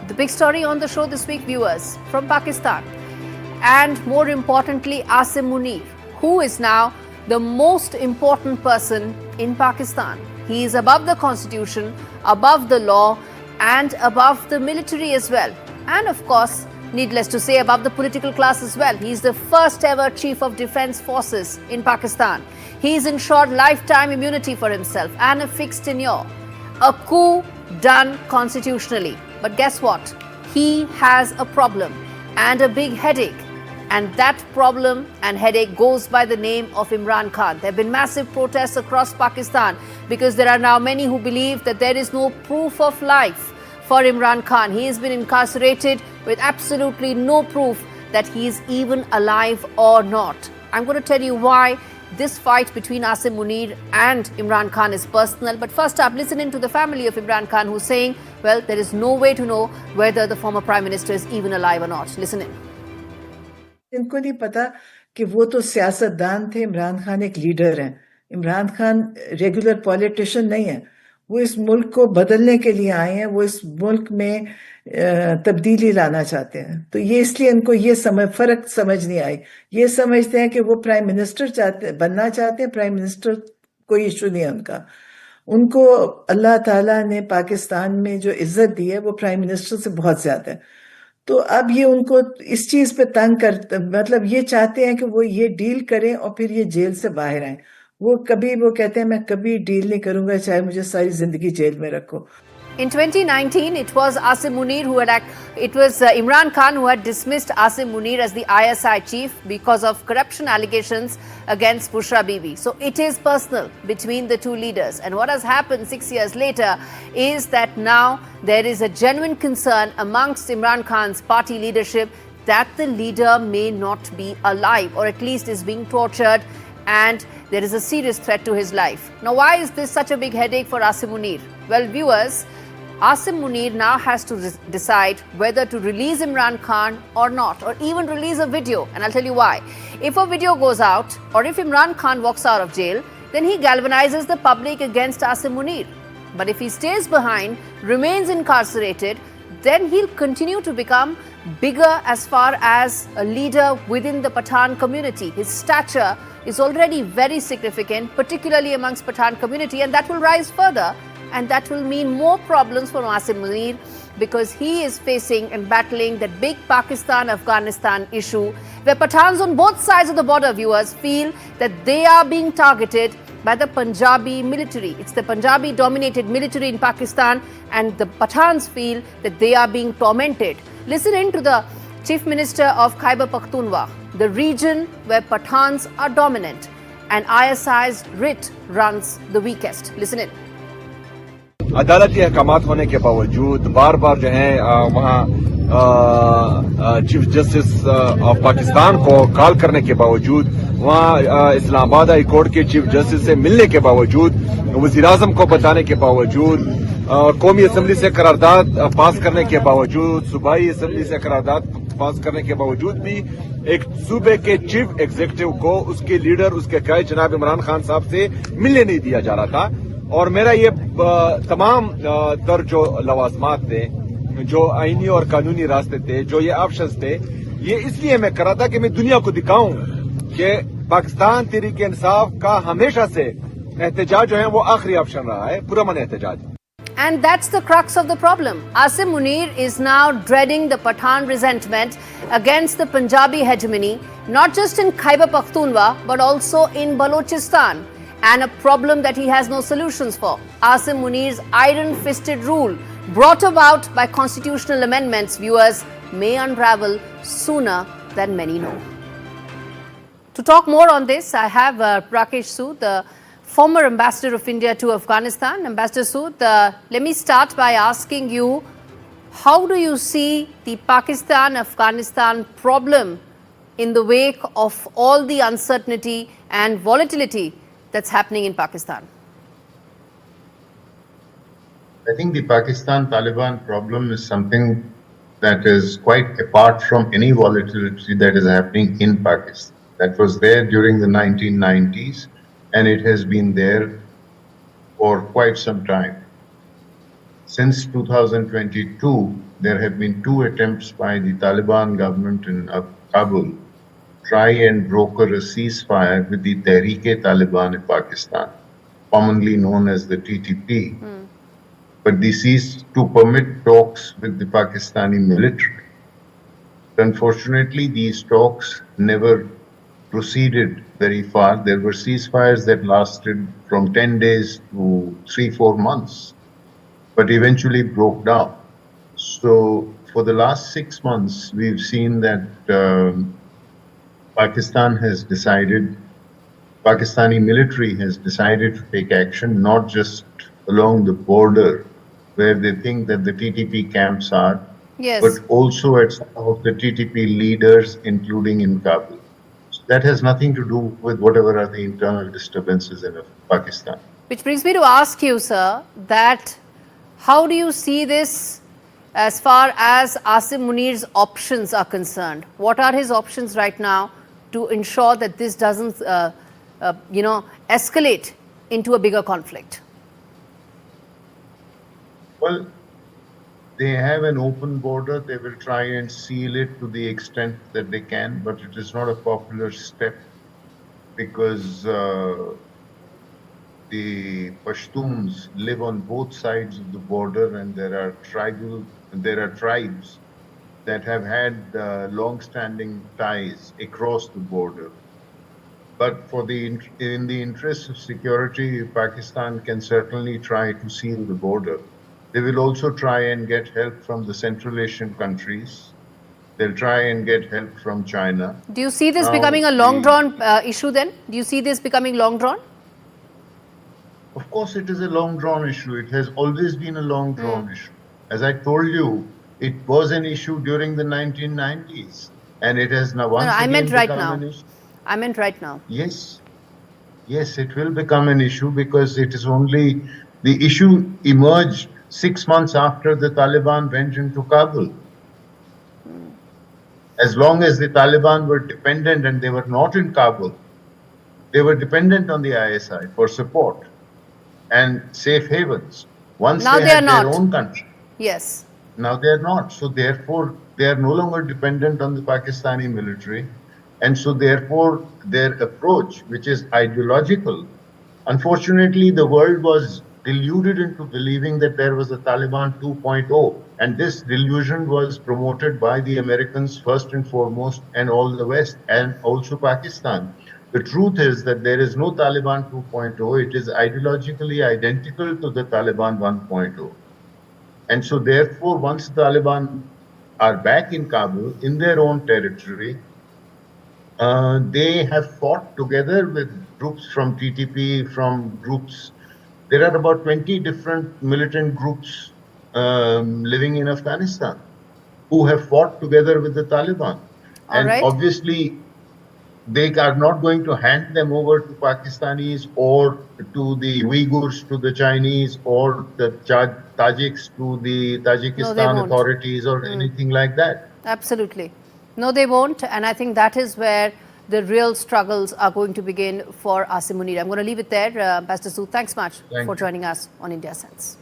The big story on the show this week, viewers, from Pakistan. And more importantly, Asim Munir, who is now the most important person in Pakistan. He is above the constitution, above the law, and above the military as well. And of course, needless to say, above the political class as well. He is the first ever chief of defense forces in Pakistan. He is ensured lifetime immunity for himself and a fixed tenure. A coup done constitutionally. But guess what? He has a problem and a big headache. And that problem and headache goes by the name of Imran Khan. There have been massive protests across Pakistan because there are now many who believe that there is no proof of life for Imran Khan. He has been incarcerated with absolutely no proof that he is even alive or not. I'm going to tell you why this fight between Asim Munir and Imran Khan is personal. But first up, listen in to the family of Imran Khan who's saying, well, there is no way to know whether the former Prime Minister is even alive or not. Listen in. इनको नहीं पता कि वो तो सियासतदान थे, इमरान खान एक leader हैं। इमरान खान रेगुलर पॉलिटिशियन नहीं है। वो इस मुल्क को बदलने के लिए आए हैं, वो इस मुल्क में तब्दीली लाना चाहते हैं। तो ये इसलिए इनको ये फर्क समझ नहीं आई। ये समझते हैं कि वो प्राइम मिनिस्टर बनना चाहते हैं। प्राइम मिनिस्टर कोई इशू नहीं है उनका। उनको अल्लाह ताला ने पाकिस्तान में जो इज्जत दी है वो प्राइम मिनिस्टर से बहुत ज्यादा है। तो अब ये उनको इस चीज पे तंग कर, मतलब ये चाहते हैं कि वो ये डील करें और फिर ये जेल से बाहर आए। वो कहते हैं मैं कभी डील नहीं करूंगा चाहे मुझे सारी जिंदगी जेल में रखो। In 2019, it was Asim Munir who had Imran Khan who had dismissed Asim Munir as the ISI chief because of corruption allegations against Bushra Bibi. So it is personal between the two leaders. And what has happened 6 years later is that now there is a genuine concern amongst Imran Khan's party leadership that the leader may not be alive or at least is being tortured, and there is a serious threat to his life. Now, why is this such a big headache for Asim Munir? Well, viewers, Asim Munir now has to decide whether to release Imran Khan or not, or even release a video. And I'll tell you why. If a video goes out, or if Imran Khan walks out of jail, then he galvanizes the public against Asim Munir. But if he stays behind, remains incarcerated, then he'll continue to become bigger as far as a leader within the Pathan community. His stature is already very significant, particularly amongst Pathan community, and that will rise further. And that will mean more problems for Asim Munir because he is facing and battling that big Pakistan-Afghanistan issue where Pathans on both sides of the border, viewers, feel that they are being targeted by the Punjabi military. It's the Punjabi-dominated military in Pakistan, and the Pathans feel that they are being tormented. Listen in to the Chief Minister of Khyber Pakhtunkhwa, the region where Pathans are dominant and ISI's writ runs the weakest. Listen in. अदालती अहकामात होने के बावजूद बार बार जो है वहाँ chief justice of Pakistan को call करने के बावजूद, वहाँ इस्लामाबाद हाई कोर्ट के चीफ जस्टिस से मिलने के बावजूद, वजीर आजम को बताने के बावजूद, कौमी असम्बली से करारदाद पास करने के बावजूद, सूबाई असम्बली से करारदाद पास करने के बावजूद भी एक सूबे के चीफ एग्जीक्यूटिव को उसके लीडर, उसके कायद जनाब इमरान खान साहब से मिलने नहीं दिया जा रहा था। और मेरा ये तमाम तर जो लवाजमात थे, जो आईनी और कानूनी रास्ते थे, जो ये ऑप्शंस थे, ये इसलिए मैं कर रहा था कि मैं दुनिया को दिखाऊं कि पाकिस्तान तहरीक इंसाफ का हमेशा से एहतजाज जो है वो आखिरी ऑप्शन रहा है, पुरअमन एहतजाज। And that's the crux of the problem. Asim Munir is now dreading the Pathan resentment against the Punjabi hegemony, not just in Khyber Pakhtunkhwa, but also in Balochistan. And a problem that he has no solutions for. Asim Munir's iron-fisted rule, brought about by constitutional amendments, viewers, may unravel sooner than many know. To talk more on this, I have Rakesh Sood, the former ambassador of India to Afghanistan. Ambassador Sood, let me start by asking you, how do you see the Pakistan-Afghanistan problem in the wake of all the uncertainty and volatility that's happening in Pakistan? I think the Pakistan-Taliban problem is something that is quite apart from any volatility that is happening in Pakistan. That was there during the 1990s, and it has been there for quite some time. Since 2022, there have been 2 attempts by the Taliban government in Kabul try and broker a ceasefire with the Tehreek-e-Taliban in Pakistan, commonly known as the TTP. But this is to permit talks with the Pakistani military. Unfortunately, these talks never proceeded very far. There were ceasefires that lasted from 10 days to 3-4 months, but eventually broke down. So for the last 6 months, we've seen that Pakistani military has decided to take action, not just along the border where they think that the TTP camps are, Yes. but also at some of the TTP leaders, including in Kabul. So that has nothing to do with whatever are the internal disturbances in Pakistan. Which brings me to ask you, sir, that how do you see this as far as Asim Munir's options are concerned? What are his options right now to ensure that this doesn't, escalate into a bigger conflict? Well, they have an open border. They will try and seal it to the extent that they can, but it is not a popular step because the Pashtuns live on both sides of the border, and there are tribes that have had long-standing ties across the border. But in the interest of security, Pakistan can certainly try to seal the border. They will also try and get help from the Central Asian countries. They'll try and get help from China. Do you see this becoming a long-drawn issue then? Do you see this becoming long-drawn? Of course, it is a long-drawn issue. It has always been a long-drawn issue. As I told you, it was an issue during the 1990s, and it has now once again become an issue. I meant right now. Yes, it will become an issue because it is only the issue emerged 6 months after the Taliban went into Kabul. As long as the Taliban were dependent and they were not in Kabul, they were dependent on the ISI for support and safe havens. Once now they had their own country. Yes. Now they are not. So therefore, they are no longer dependent on the Pakistani military. And so therefore, their approach, which is ideological, unfortunately, the world was deluded into believing that there was a Taliban 2.0. And this delusion was promoted by the Americans first and foremost, and all the West, and also Pakistan. The truth is that there is no Taliban 2.0. It is ideologically identical to the Taliban 1.0. And so therefore, once the Taliban are back in Kabul, in their own territory, they have fought together with groups from TTP, from groups. There are about 20 different militant groups living in Afghanistan who have fought together with the Taliban. Obviously, they are not going to hand them over to Pakistanis or to the Uyghurs, to the Chinese, or the Tajiks to the Tajikistan authorities or anything like that. Absolutely. No, they won't. And I think that is where the real struggles are going to begin for Asim Munir. I'm going to leave it there. Pastor Sood, thanks much for joining us on India Sense.